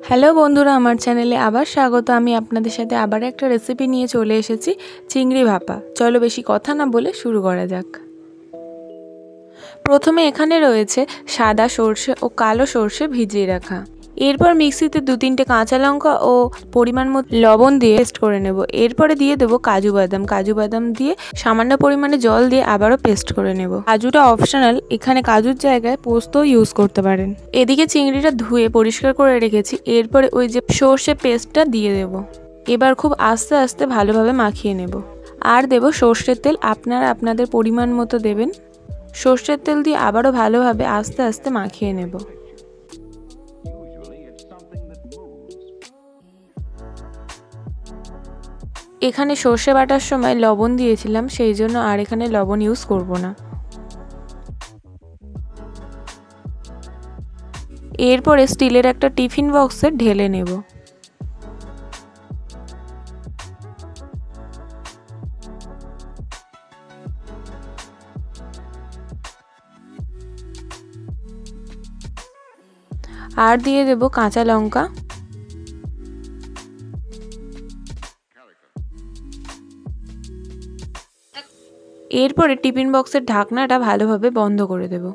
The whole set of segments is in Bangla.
হ্যালো বন্ধুরা, আমার চ্যানেলে আবার স্বাগত। আমি আপনাদের সাথে আবার একটা রেসিপি নিয়ে চলে এসেছি, চিংড়ি ভাপা। চলো বেশি কথা না বলে শুরু করা যাক। প্রথমে এখানে রয়েছে সাদা সর্ষে ও কালো সর্ষে ভিজিয়ে রাখা। এরপর মিক্সিতে 2-3টে কাঁচা লঙ্কা ও পরিমাণ মতো লবণ দিয়ে পেস্ট করে নেব। এরপরে দিয়ে দেবো কাজু বাদাম দিয়ে সামান্য পরিমাণে জল দিয়ে আবারও পেস্ট করে নেব। কাজুটা অপশনাল, এখানে কাজুর জায়গায় পোস্ত ইউজ করতে পারেন। এদিকে চিংড়িটা ধুয়ে পরিষ্কার করে রেখেছি। এরপরে ওই যে সর্ষে পেস্টটা দিয়ে দেব। এবার খুব আস্তে আস্তে ভালোভাবে মাখিয়ে নেব। আর দেব সর্ষের তেল, আপনারা আপনাদের পরিমাণ মতো দেবেন। সর্ষের তেল দিয়ে আবারও ভালোভাবে আস্তে আস্তে মাখিয়ে নেব। এখানে সর্ষে বাটার সময় লবণ দিয়েছিলাম, সেই জন্য আর এখানে লবণ ইউজ করব না। এরপরে স্টিলের একটা টিফিন বক্সে ঢেলে নেব। আর দিয়ে দেব কাঁচা লঙ্কা। এরপরে টিফিন বক্সের ঢাকনাটা ভালোভাবে বন্ধ করে দেব।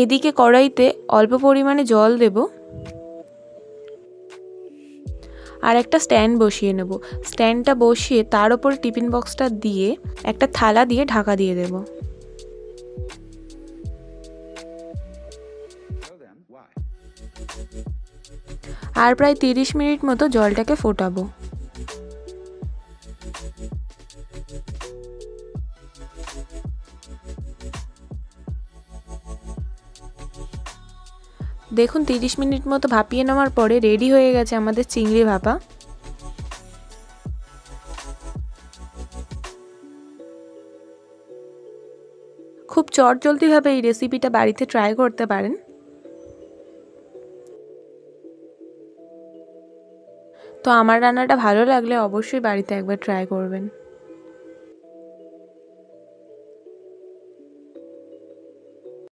এদিকে কড়াইতে অল্প পরিমাণে জল দেব আর একটা স্ট্যান্ড বসিয়ে নেব। স্ট্যান্ডটা বসিয়ে তার উপর টিফিন বক্সটা দিয়ে একটা থালা দিয়ে ঢাকা দিয়ে দেব। আর প্রায় 30 মিনিট মতো জলটাকে ফোটাবো। দেখুন 30 মিনিট মতো ভাপিয়ে নেওয়ার পরে রেডি হয়ে গেছে আমাদের চিংড়ি ভাপা। খুব চটজলদিভাবে এই রেসিপিটা বাড়িতে ট্রাই করতে পারেন। তো আমার রান্নাটা ভালো লাগলে অবশ্যই বাড়িতে একবার ট্রাই করবেন।